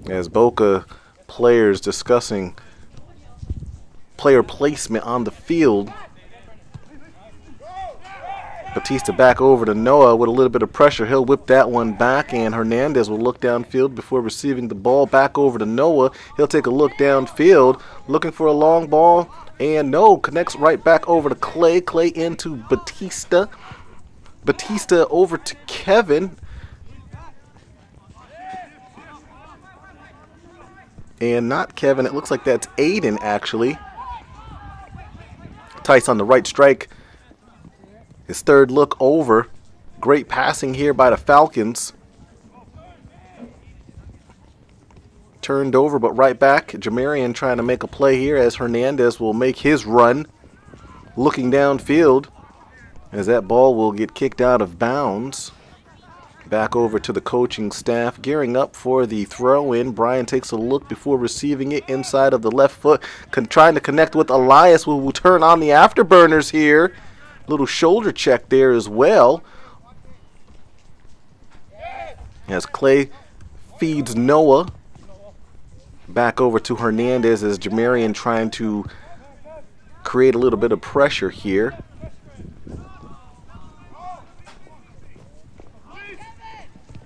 As Boca players discussing player placement on the field. Batista back over to Noah with a little bit of pressure. He'll whip that one back, and Hernandez will look downfield before receiving the ball back over to Noah. He'll take a look downfield, looking for a long ball, and no, connects right back over to Clay. Clay into Batista. Batista over to Kevin. And not Kevin, it looks like that's Aiden actually. Tice on the right strike. His third look over. Great passing here by the Falcons. Turned over, but right back. Jamarian trying to make a play here as Hernandez will make his run. Looking downfield as that ball will get kicked out of bounds. Back over to the coaching staff, gearing up for the throw-in. Brian takes a look before receiving it inside of the left foot, trying to connect with Elias, who will turn on the afterburners here. Little shoulder check there as well. As Clay feeds Noah. Back over to Hernandez as Jamarian trying to create a little bit of pressure here.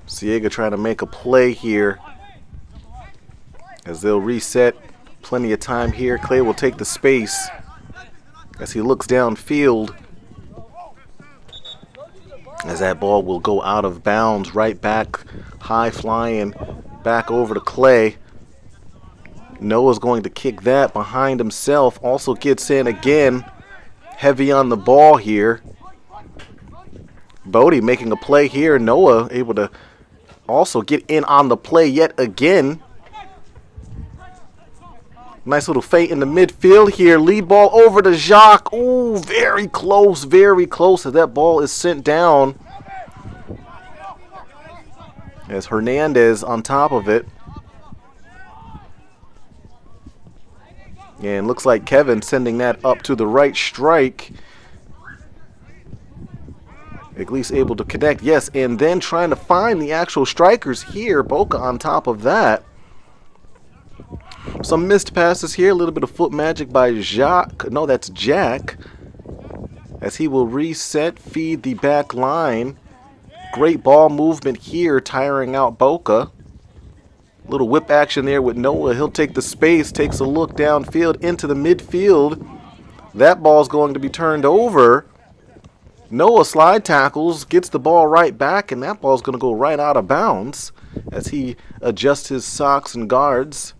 Ciega trying to make a play here as they'll reset. Plenty of time here. Clay will take the space as he looks downfield, as that ball will go out of bounds. Right back, high flying back over to Clay. Noah's going to kick that behind himself. Also gets in again. Heavy on the ball here. Bodie making a play here. Noah able to also get in on the play yet again. Nice little feint in the midfield here. Lead ball over to Jacques. Ooh, very close as that ball is sent down. As Hernandez on top of it. And looks like Kevin sending that up to the right strike. At least able to connect, yes, and then trying to find the actual strikers here. Boca on top of that. Some missed passes here. A little bit of foot magic by Jacques. No, that's Jack. As he will reset, feed the back line. Great ball movement here, tiring out Boca. Little whip action there with Noah. He'll take the space, takes a look downfield into the midfield. That ball's going to be turned over. Noah slide tackles, gets the ball right back, and that ball's going to go right out of bounds as he adjusts his socks and guards.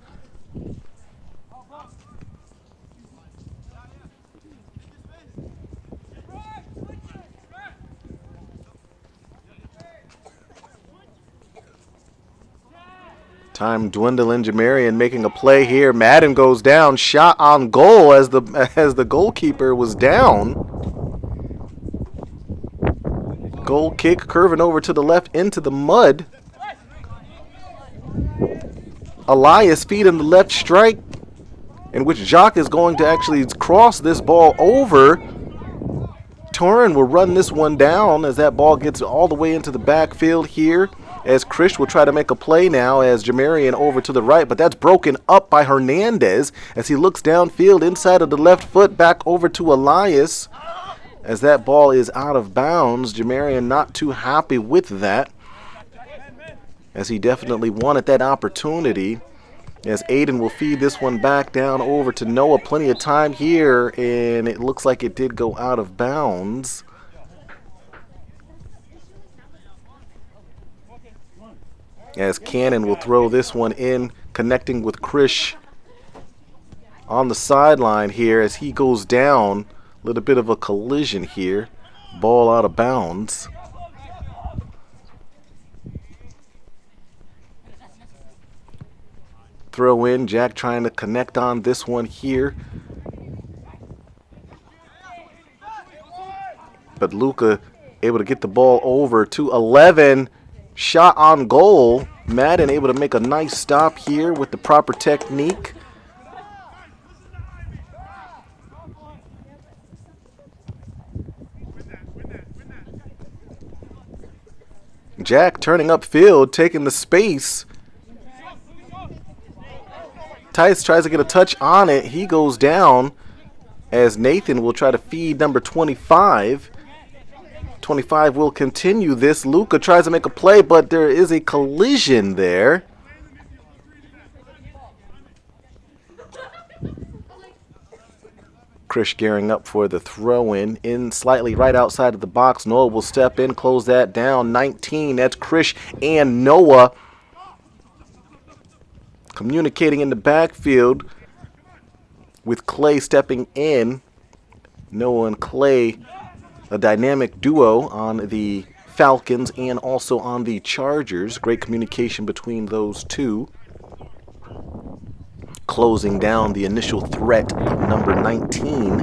Time dwindling. Jamarian making a play here. Madden goes down. Shot on goal as the goalkeeper was down. Goal kick curving over to the left into the mud. Elias feeding the left strike, in which Jacques is going to actually cross this ball over. Torin will run this one down as that ball gets all the way into the backfield here. As Krish will try to make a play now as Jamarian over to the right, but that's broken up by Hernandez as he looks downfield inside of the left foot back over to Elias as that ball is out of bounds. Jamarian not too happy with that as he definitely wanted that opportunity. As Aiden will feed this one back down over to Noah. Plenty of time here, and it looks like it did go out of bounds. As Cannon will throw this one in, connecting with Krish on the sideline here as he goes down. A little bit of a collision here. Ball out of bounds. Throw in, Jack trying to connect on this one here. But Luca able to get the ball over to 11. Shot on goal. Madden able to make a nice stop here with the proper technique. Jack turning upfield, taking the space. Tice tries to get a touch on it. He goes down as Nathan will try to feed number 25. 25 will continue this. Luca tries to make a play, but there is a collision there. Krish gearing up for the throw-in. In slightly right outside of the box. Noah will step in, close that down. 19, that's Krish and Noah. Communicating in the backfield with Clay stepping in. Noah and Clay, a dynamic duo on the Falcons and also on the Chargers. Great communication between those two. Closing down the initial threat of number 19.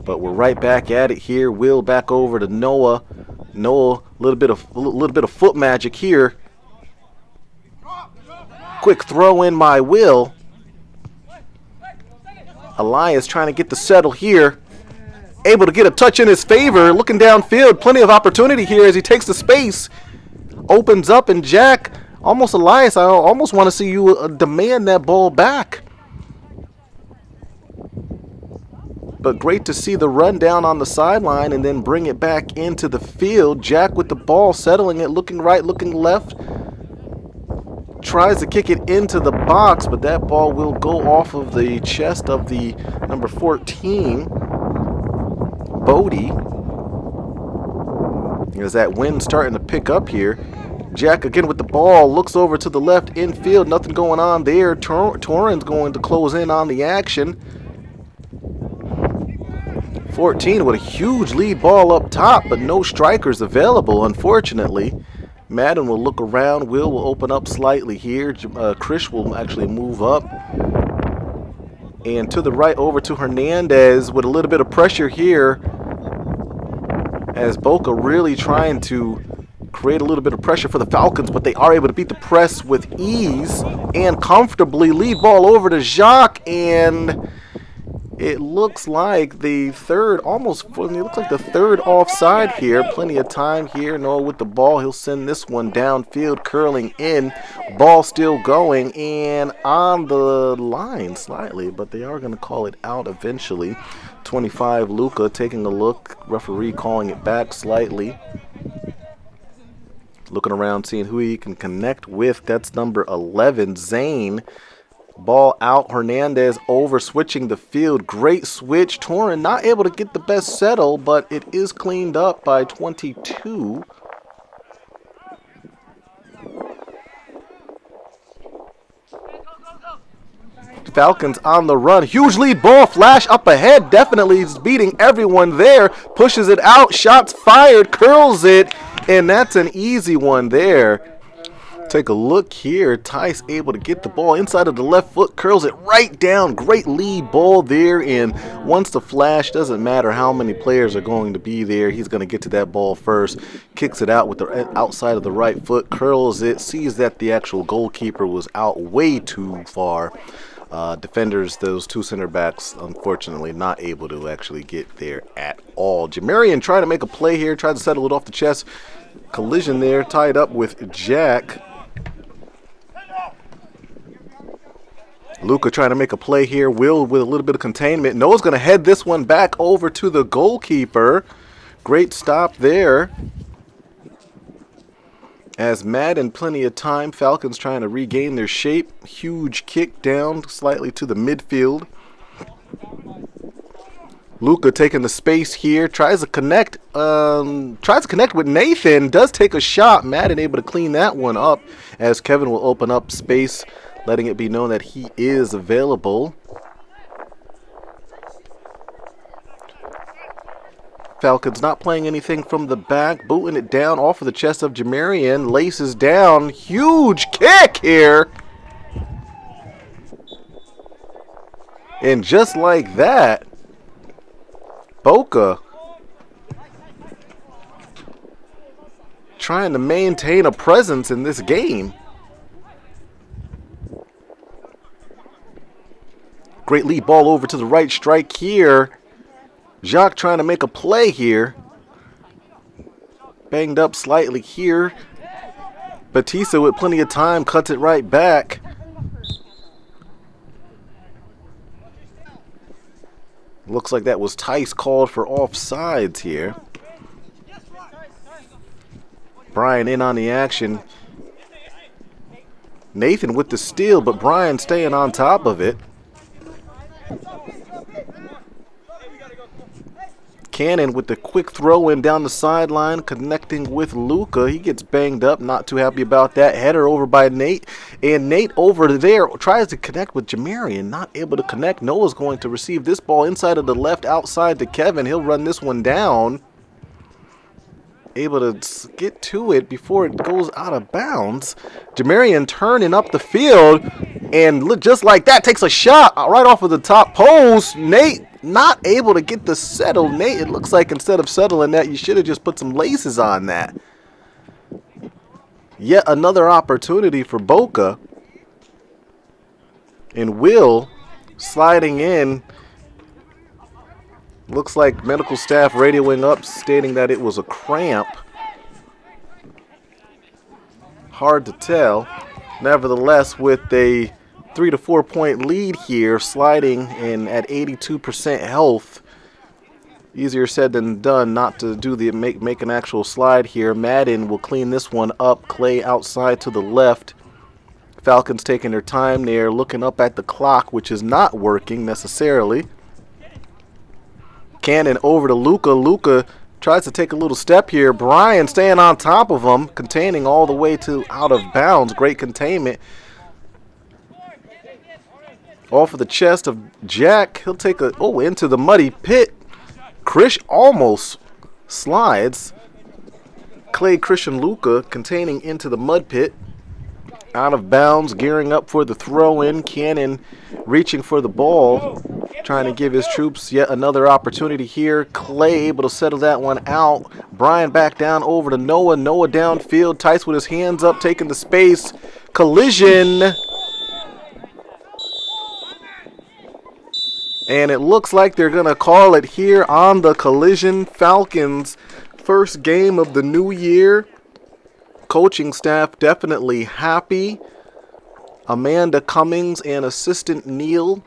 But we're right back at it here. Will back over to Noah. Noah, a little bit of foot magic here. Quick throw in by Will. Elias trying to get the settle here. Able to get a touch in his favor. Looking downfield. Plenty of opportunity here as he takes the space. Opens up, and Jack, almost Elias, I almost want to see you demand that ball back. But great to see the run down on the sideline and then bring it back into the field. Jack with the ball, settling it, looking right, looking left. Tries to kick it into the box, but that ball will go off of the chest of the number 14. Bodie. As that wind starting to pick up here. Jack again with the ball, looks over to the left infield, nothing going on there. Torrens going to close in on the action. 14 with a huge lead ball up top, but no strikers available, unfortunately. Madden will look around. Will open up slightly here. Krish will actually move up. And to the right over to Hernandez with a little bit of pressure here, as Boca really trying to create a little bit of pressure for the Falcons, but they are able to beat the press with ease and comfortably. Lead ball over to Jacques, and it looks like the third, offside here. Plenty of time here. Noah with the ball. He'll send this one downfield, curling in. Ball still going and on the line slightly, but they are going to call it out eventually. 25, Luca taking a look. Referee calling it back slightly. Looking around, seeing who he can connect with. That's number 11, Zane. Ball out, Hernandez over, switching the field. Great switch. Torrin not able to get the best settle, but it is cleaned up by 22. Falcons on the run. Huge lead ball, flash up ahead. Definitely is beating everyone there. Pushes it out. Shots fired. Curls it. And that's an easy one there. Take a look here. Tice able to get the ball inside of the left foot. Curls it right down. Great lead ball there. And once the flash, doesn't matter how many players are going to be there, he's going to get to that ball first. Kicks it out with the outside of the right foot. Curls it. Sees that the actual goalkeeper was out way too far. Defenders, those two center backs, unfortunately not able to actually get there at all. Jamarian trying to make a play here, tried to settle it off the chest. Collision there, tied up with Jack. Luca trying to make a play here. Will with a little bit of containment. Noah's going to head this one back over to the goalkeeper. Great stop there. As Madden, plenty of time. Falcons trying to regain their shape. Huge kick down slightly to the midfield. Luca taking the space here. Tries to connect with Nathan. Does take a shot. Madden able to clean that one up as Kevin will open up space, letting it be known that he is available. Falcons not playing anything from the back, booting it down off of the chest of Jamarian, laces down, huge kick here. And just like that, Boca trying to maintain a presence in this game. Great lead ball over to the right, strike here. Jacques trying to make a play here. Banged up slightly here. Batista with plenty of time cuts it right back. Looks like that was Tice called for offsides here. Brian in on the action. Nathan with the steal, but Brian staying on top of it. Cannon with the quick throw in down the sideline, connecting with Luca. He gets banged up, not too happy about that. Header over by Nate, and Nate over there tries to connect with Jamarian, not able to connect. Noah's going to receive this ball inside of the left, outside to Kevin. He'll run this one down. Able to get to it before it goes out of bounds. Jamarian turning up the field, and just like that, takes a shot right off of the top post. Nate not able to get the settle. Nate, it looks like instead of settling that, you should have just put some laces on that. Yet another opportunity for Boca. And Will sliding in. Looks like medical staff radioing up, stating that it was a cramp. Hard to tell. Nevertheless, with a 3 to 4 point lead here, sliding in at 82% health. Easier said than done not to do the make an actual slide here. Madden will clean this one up. Clay outside to the left. Falcons taking their time there, looking up at the clock, which is not working necessarily. Cannon over to Luca. Luca tries to take a little step here. Brian staying on top of him, containing all the way to out of bounds. Great containment. Off of the chest of Jack. He'll take into the muddy pit. Krish almost slides. Clay Christian Luca containing into the mud pit. Out of bounds, gearing up for the throw-in. Cannon reaching for the ball, trying to give his troops yet another opportunity here. Clay able to settle that one out. Brian back down over to Noah. Noah downfield. Tice with his hands up, taking the space. Collision. And it looks like they're going to call it here on the collision. Falcons, first game of the new year. Coaching staff definitely happy. Amanda Cummings and assistant Neil.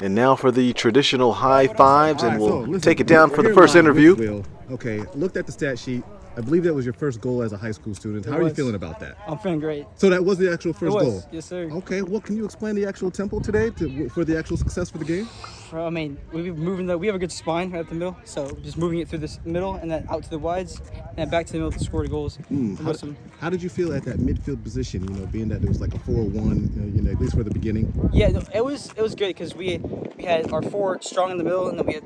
And now for the traditional high fives, and we'll take it down for the first interview. Okay, looked at the stat sheet. I believe that was your first goal as a high school student. How are you feeling about that? I'm feeling great. So that was the actual first goal? Yes, sir. Okay, well, can you explain the actual tempo today for the actual success for the game? I mean, we have a good spine right up the middle, so just moving it through this middle and then out to the wides and then back to the middle to score the goals. How did you feel at that midfield position, being that it was like a 4-1, at least for the beginning? Yeah, it was great because we had our forward strong in the middle, and then we had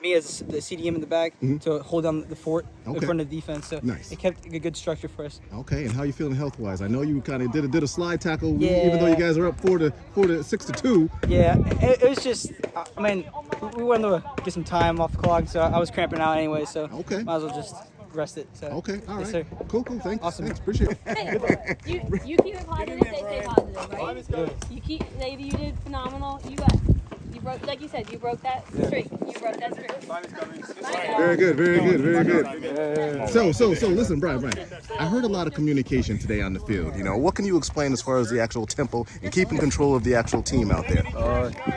me as the CDM in the back to hold down the fort in front of the defense. So nice. It kept a good structure for us. Okay, and how are you feeling health-wise? I know you kind of did a slide tackle, even though you guys are up 6-2. Yeah, it was just, I mean, we wanted to get some time off the clock, so I was cramping out anyway, so might as well just rest it. So. Okay, all right. Yes, sir. Cool, thanks. Awesome. Thanks, appreciate it. Hey, you keep it positive, they stay positive, right? You did phenomenal. You broke, like you said, you broke that streak. Very good. So listen, Brian, I heard a lot of communication today on the field. What can you explain as far as the actual tempo and keeping control of the actual team out there?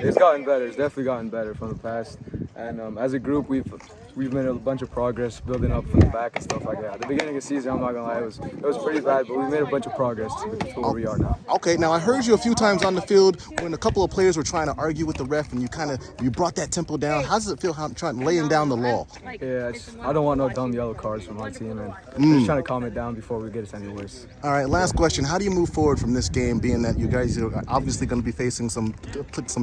It's gotten better. It's definitely gotten better from the past. And as a group, we've made a bunch of progress building up from the back and stuff like that. At the beginning of the season, I'm not gonna lie, it was pretty bad, but we made a bunch of progress to where we are now. Okay, now I heard you a few times on the field when a couple of players were trying to argue with the ref, and you brought that tempo down. How does it feel laying down the law? Yeah, I don't want no dumb yellow cards from my team, and just trying to calm it down before we get us any worse. All right, last question. How do you move forward from this game, being that you guys are obviously going to be facing some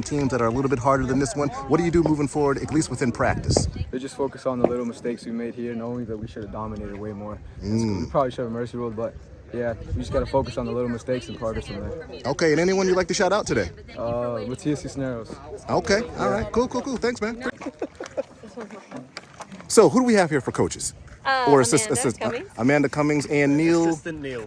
teams that are a little bit harder than this one? What do you do moving forward, at least within practice? They just focus on the little mistakes we made here, knowing that we should have dominated way more. We probably should have mercy ruled, but yeah, we just got to focus on the little mistakes and progress from there. Okay, and anyone you'd like to shout out today? Matthias Cisneros. Okay, all right, cool. Thanks, man. So who do we have here for coaches? Amanda Cummings and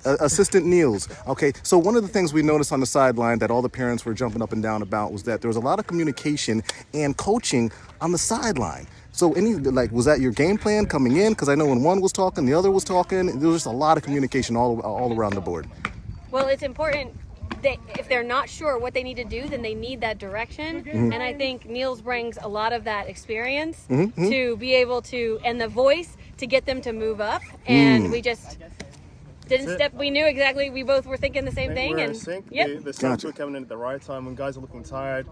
Assistant Niels. Okay, so one of the things we noticed on the sideline that all the parents were jumping up and down about was that there was a lot of communication and coaching on the sideline. So was that your game plan coming in? Because I know when one was talking, the other was talking. There was just a lot of communication all around the board. Well, it's important that if they're not sure what they need to do, then they need that direction. And I think Niels brings a lot of that experience to be able to, and the voice to get them to move up. And we just didn't step. We knew exactly. We both were thinking the same thing. And the subs were coming in at the right time when guys are looking tired.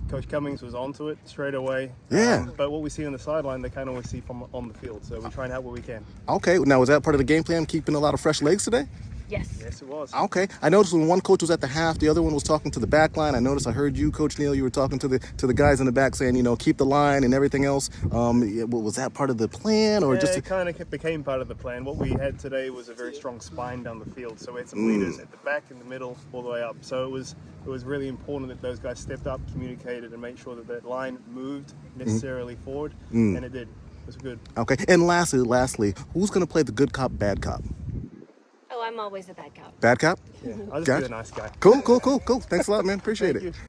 Coach Cummings was onto it straight away. Yeah. But what we see on the sideline, they can't always see from on the field. So we try and help what we can. Okay. Now, was that part of the game plan, keeping a lot of fresh legs today? Yes, it was. Okay. I noticed when one coach was at the half, the other one was talking to the back line. I heard you, Coach Neal, you were talking to the guys in the back saying, keep the line and everything else. Was that part of the plan, or it kind of became part of the plan. What we had today was a very strong spine down the field. So we had some leaders at the back, in the middle, all the way up. So it was really important that those guys stepped up, communicated, and made sure that that line moved necessarily forward, and it did. It was good. Okay. And lastly, who's going to play the good cop, bad cop? Oh, I'm always a bad cop. Bad cop? Yeah, I'll just be the nice guy. Cool. Thanks a lot, man. Appreciate it.